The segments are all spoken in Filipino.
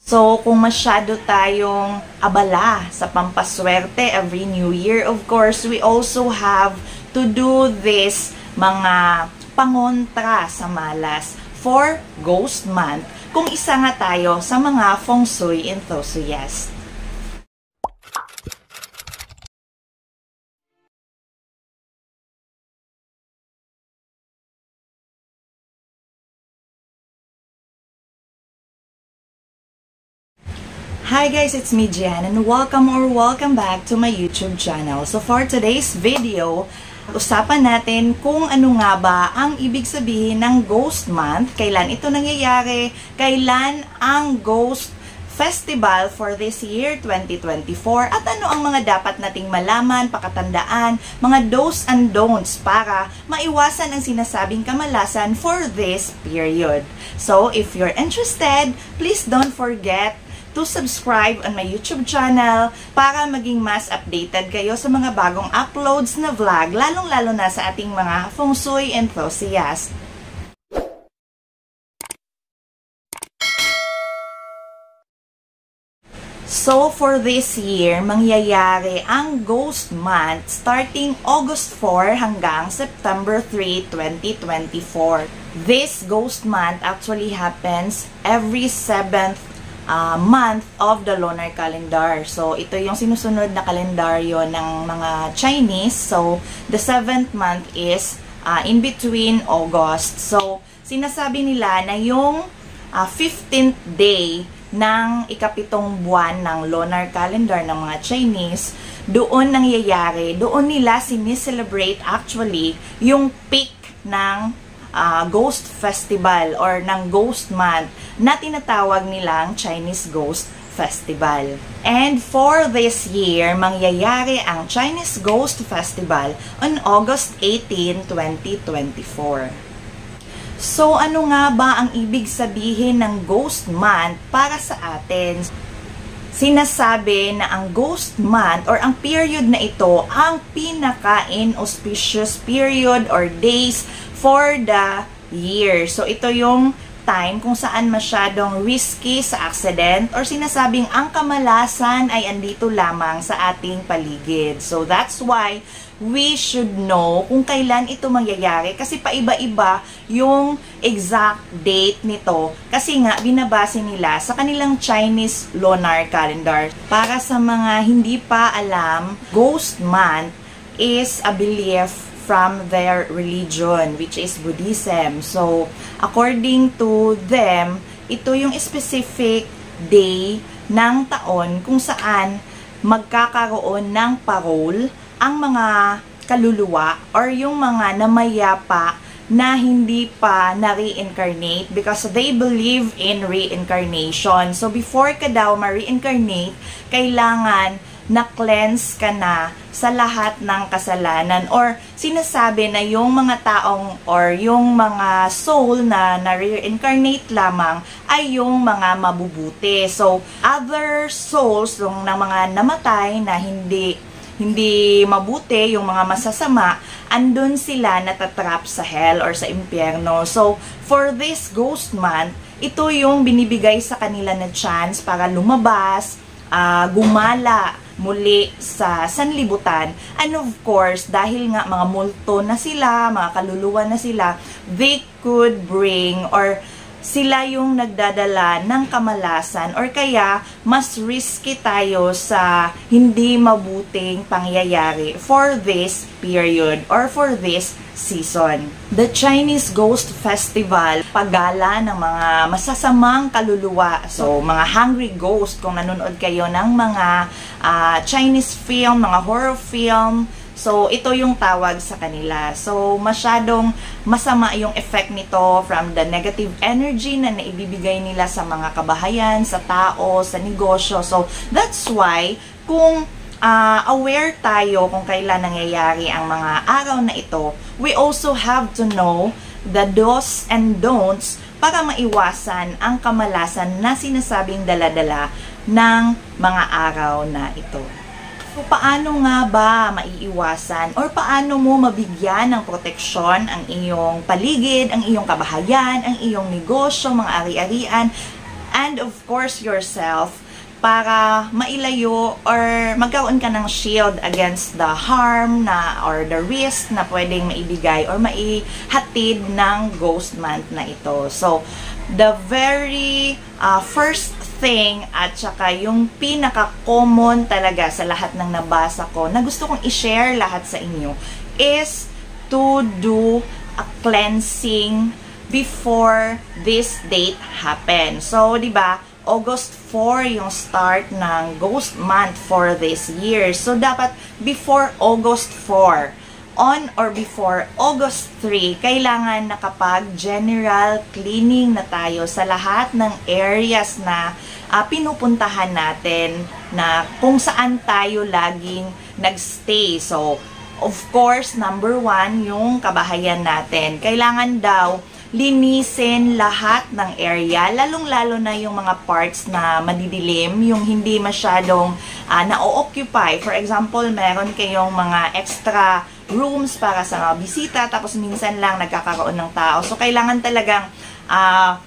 So, kung masyado tayong abala sa pampaswerte every New Year, of course, we also have to do this mga pangontra sa malas for Ghost Month kung isa nga tayo sa mga Feng Shui enthusiasts. Hi guys, it's me Jan and welcome back to my YouTube channel. So for today's video, usapan natin kung ano nga ba ang ibig sabihin ng Ghost Month, kailan ito nangyayari, kailan ang Ghost Festival for this year 2024 at ano ang mga dapat nating malaman, pakatandaan, mga do's and don'ts para maiwasan ang sinasabing kamalasan for this period. So if you're interested, please don't forget to subscribe on my YouTube channel para maging mas updated kayo sa mga bagong uploads na vlog, lalong-lalo na sa ating mga Feng Shui enthusiasts. So, for this year, mangyayari ang Ghost Month starting August 4 hanggang September 3, 2024. This Ghost Month actually happens every 7th month of the lunar calendar. So, ito yung sinusunod na kalendaryo ng mga Chinese. So, the 7th month is in between August. So, sinasabi nila na yung 15th day ng ikapitong buwan ng lunar calendar ng mga Chinese, doon nangyayari, doon nila sineselebrate actually yung peak ng Ghost Festival or ng Ghost Month na tinatawag nilang Chinese Ghost Festival. And for this year, mangyayari ang Chinese Ghost Festival on August 18, 2024. So, ano nga ba ang ibig sabihin ng Ghost Month para sa atin? Sinasabi na ang Ghost Month or ang period na ito ang pinaka-inauspicious period or days for the year. So, ito yung time kung saan masyadong risky sa accident or sinasabing ang kamalasan ay andito lamang sa ating paligid. So, that's why we should know kung kailan ito mangyayari kasi paiba-iba yung exact date nito kasi nga binabase nila sa kanilang Chinese lunar calendar. Para sa mga hindi pa alam, Ghost Month is a belief from their religion, which is Buddhism. So, according to them, ito yung specific day ng taon kung saan magkakaroon ng parole ang mga kaluluwa or yung mga namayapa na hindi pa na-reincarnate because they believe in reincarnation. So, before ka daw ma-reincarnate, kailangan na-cleanse ka na sa lahat ng kasalanan or sinasabi na yung mga taong or yung mga soul na na-reincarnate lamang ay yung mga mabubuti. So, other souls ng mga namatay na hindi mabuti, yung mga masasama, andun sila natatrap sa hell or sa impyerno. So, for this Ghost Month, ito yung binibigay sa kanila na chance para lumabas, gumala muli sa sanlibutan. And of course, dahil nga mga multo na sila, mga kaluluwa na sila, they could bring or sila yung nagdadala ng kamalasan or kaya mas risky tayo sa hindi mabuting pangyayari for this period or for this season. The Chinese Ghost Festival, paggala ng mga masasamang kaluluwa. So, mga hungry ghost, kung nanonood kayo ng mga Chinese film, mga horror film, so, ito yung tawag sa kanila. So, masyadong masama yung effect nito from the negative energy na naibibigay nila sa mga kabahayan, sa tao, sa negosyo. So, that's why, kung aware tayo kung kailan nangyayari ang mga araw na ito, we also have to know the do's and don'ts para maiwasan ang kamalasan na sinasabing dala-dala ng mga araw na ito. So, paano nga ba maiiwasan or paano mo mabigyan ng proteksyon ang iyong paligid, ang iyong kabahayan, ang iyong negosyo, mga ari-arian, and of course yourself, para mailayo or magkaroon ka ng shield against the harm na or the risk na pwedeng maibigay or maihatid ng ghost month na ito. So, the very first thing at saka yung pinaka-common talaga sa lahat ng nabasa ko na gusto kong i-share lahat sa inyo is to do a cleansing before this date happen. So, di ba, August 4 yung start ng ghost month for this year. So, dapat before August 4, on or before August 3, kailangan nakapag-general cleaning na tayo sa lahat ng areas na pinupuntahan natin na kung saan tayo laging nagstay. So, of course, number 1, yung kabahayan natin. Kailangan daw linisin lahat ng area, lalong-lalo na yung mga parts na madidilim, yung hindi masyadong na-occupy. For example, meron kayong mga extra rooms para sa mga bisita, tapos minsan lang nagkakaroon ng tao. So, kailangan talagang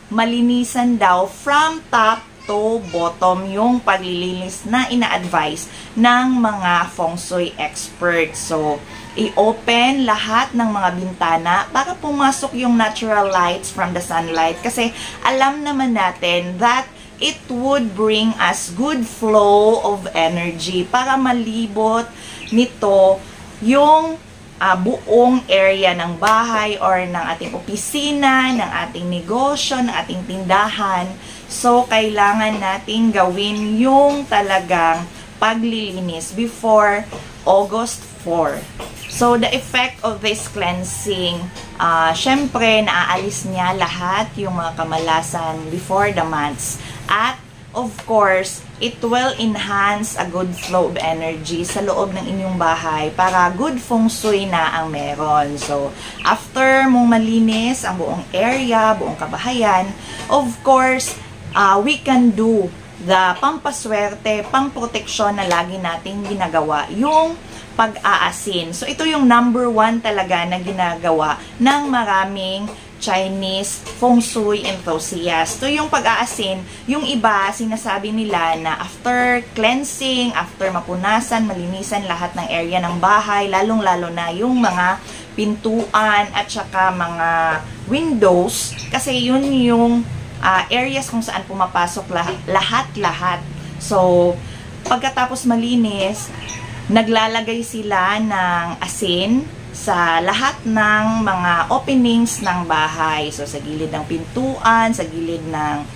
malinisan daw from top to bottom yung paglilinis na ina-advise ng mga feng shui experts. So, i-open lahat ng mga bintana para pumasok yung natural lights from the sunlight. Kasi alam naman natin that it would bring us good flow of energy para malibot nito yung buong area ng bahay or ng ating opisina, ng ating negosyo, ng ating tindahan. So, kailangan nating gawin yung talagang paglilinis before August 4. So, the effect of this cleansing, syempre, naaalis niya lahat yung mga kamalasan before the months. At, of course, it will enhance a good flow of energy sa loob ng inyong bahay para good feng shui na ang meron. So, after mong malinis ang buong area, buong kabahayan, of course, we can do the pampaswerte, pamproteksyon na lagi nating ginagawa, yung pag-aasin. So, ito yung number 1 talaga na ginagawa ng maraming Chinese feng shui enthusiasts. So, yung pag-aasin, yung iba, sinasabi nila na after cleansing, after mapunasan, malinisan lahat ng area ng bahay, lalong-lalo na yung mga pintuan at saka mga windows, kasi yun yung areas kung saan pumapasok lahat-lahat. So, pagkatapos malinis, naglalagay sila ng asin sa lahat ng mga openings ng bahay. So, sa gilid ng pintuan, sa gilid ng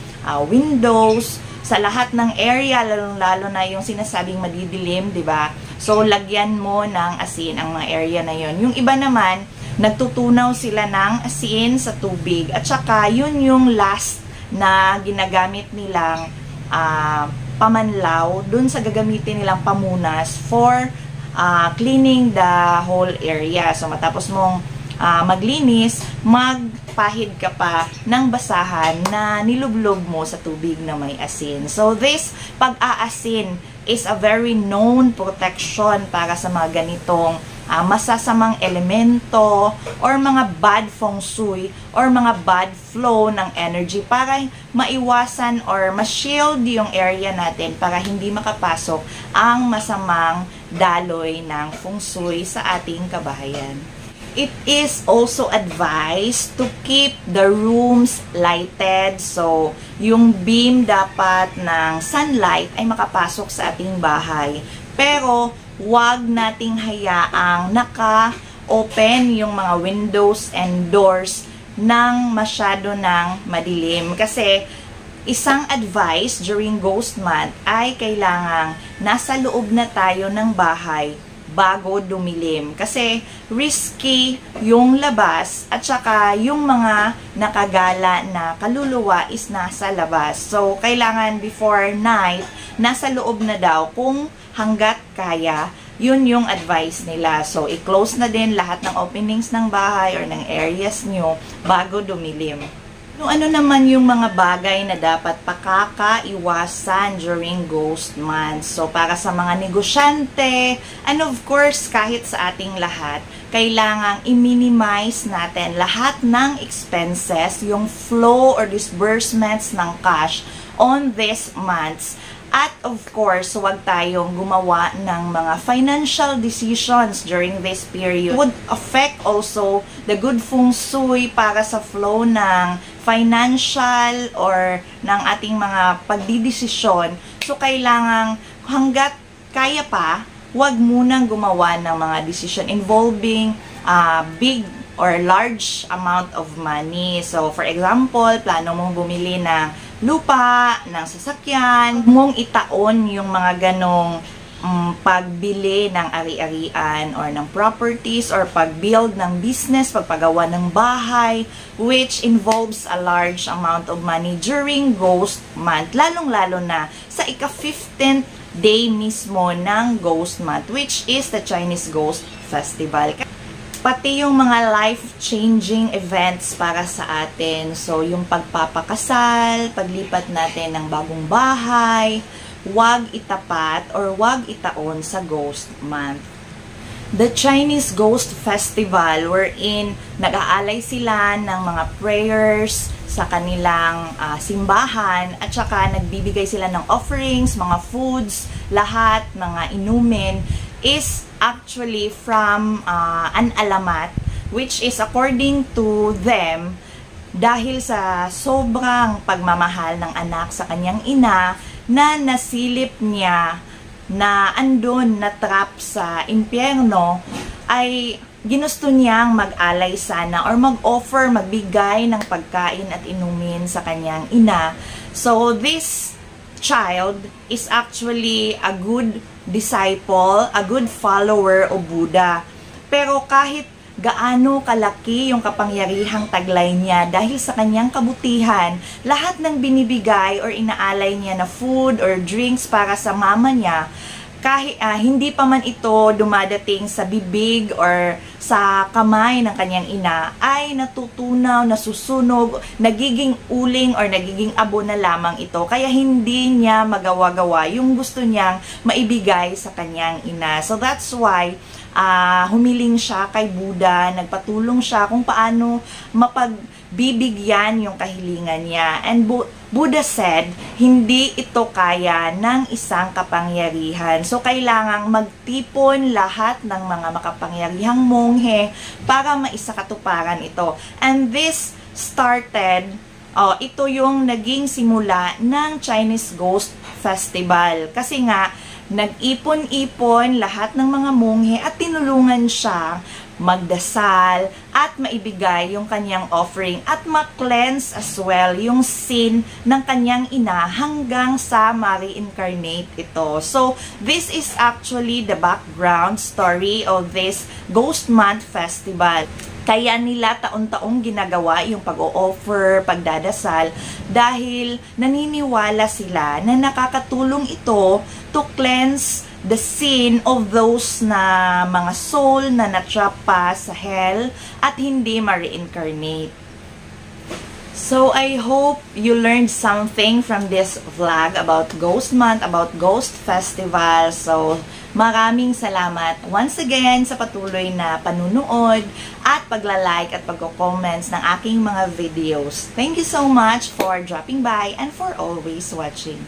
windows, sa lahat ng area, lalong-lalo na yung sinasabing madidilim, di ba? So, lagyan mo ng asin ang mga area na yon. Yung iba naman, nagtutunaw sila ng asin sa tubig. At saka, yun yung last na ginagamit nilang pamanlaw dun sa gagamitin nilang pamunas for cleaning the whole area. So, matapos mong maglinis, magpahid ka pa ng basahan na nilublob mo sa tubig na may asin. So, this pag-aasin is a very known protection para sa mga ganitong masasamang elemento or mga bad feng shui or mga bad flow ng energy para maiwasan or ma-shield yung area natin para hindi makapasok ang masamang daloy ng feng shui sa ating kabahayan. It is also advised to keep the rooms lighted. So, yung beam dapat ng sunlight ay makapasok sa ating bahay. Pero, huwag nating hayaang naka-open yung mga windows and doors ng masyado ng madilim. Kasi, isang advice during ghost month ay kailangang nasa loob na tayo ng bahay bago dumilim. Kasi risky yung labas at saka yung mga nakagala na kaluluwa is nasa labas. So, kailangan before night, nasa loob na daw kung hanggat kaya. Yun yung advice nila. So, i-close na din lahat ng openings ng bahay or ng areas nyo bago dumilim. Ano naman yung mga bagay na dapat pakakaiwasan during ghost month? So, para sa mga negosyante, and of course, kahit sa ating lahat, kailangang i-minimize natin lahat ng expenses, yung flow or disbursements ng cash on these months. At of course, huwag tayong gumawa ng mga financial decisions during this period. It would affect also the good feng shui para sa flow ng financial or ng ating mga pagdidesisyon. So, kailangang hanggat kaya pa, huwag munang gumawa ng mga decision involving big or large amount of money. So, for example, plano mong bumili ng lupa, ng sasakyan, mong itaon yung mga ganong pagbili ng ari-arian or ng properties or pag-build ng business, pagpagawa ng bahay, which involves a large amount of money during ghost month, lalong-lalo na sa ika-15th day mismo ng ghost month, which is the Chinese Ghost Festival. Pati yung mga life-changing events para sa atin. So, yung pagpapakasal, paglipat natin ng bagong bahay, wag itapat or wag itaon sa Ghost Month. The Chinese Ghost Festival wherein nag-aalay sila ng mga prayers sa kanilang simbahan at saka nagbibigay sila ng offerings, mga foods, lahat, mga inumin, is actually from an alamat, which is according to them, dahil sa sobrang pagmamahal ng anak sa kanyang ina, na nasilip niya na andun na trap sa impyerno, ay ginusto niyang mag-alay sana or mag-offer, magbigay ng pagkain at inumin sa kanyang ina. So this child is actually a good disciple, a good follower of Buddha. Pero kahit gaano kalaki yung kapangyarihang taglay niya dahil sa kanyang kabutihan, lahat ng binibigay or inaalay niya na food or drinks para sa mama niya, kahit hindi pa man ito dumadating sa bibig or sa kamay ng kanyang ina, ay natutunaw, nasusunog, nagiging uling or nagiging abo na lamang ito. Kaya hindi niya magawa-gawa yung gusto niyang maibigay sa kanyang ina. So that's why humiling siya kay Buddha, nagpatulong siya kung paano mapagbibigyan yung kahilingan niya. And Buddha said, hindi ito kaya ng isang kapangyarihan. So, kailangang magtipon lahat ng mga makapangyarihang monghe para maisakatuparan ito. And this started, ito yung naging simula ng Chinese Ghost Festival. Kasi nga, nag-ipon-ipon lahat ng mga monghe at tinulungan siya magdasal at maibigay yung kanyang offering at ma-cleanse as well yung sin ng kanyang ina hanggang sa ma-reincarnate ito. So, this is actually the background story of this Ghost Month Festival. Kaya nila taon-taong ginagawa yung pag-o-offer, pagdadasal, dahil naniniwala sila na nakakatulong ito to cleanse the sin of those na mga soul na natrap pa sa hell at hindi ma-reincarnate. So, I hope you learned something from this vlog about Ghost Month, about Ghost Festival. So, maraming salamat once again sa patuloy na panunood at pagla-like at pagko-comments ng aking mga videos. Thank you so much for dropping by and for always watching.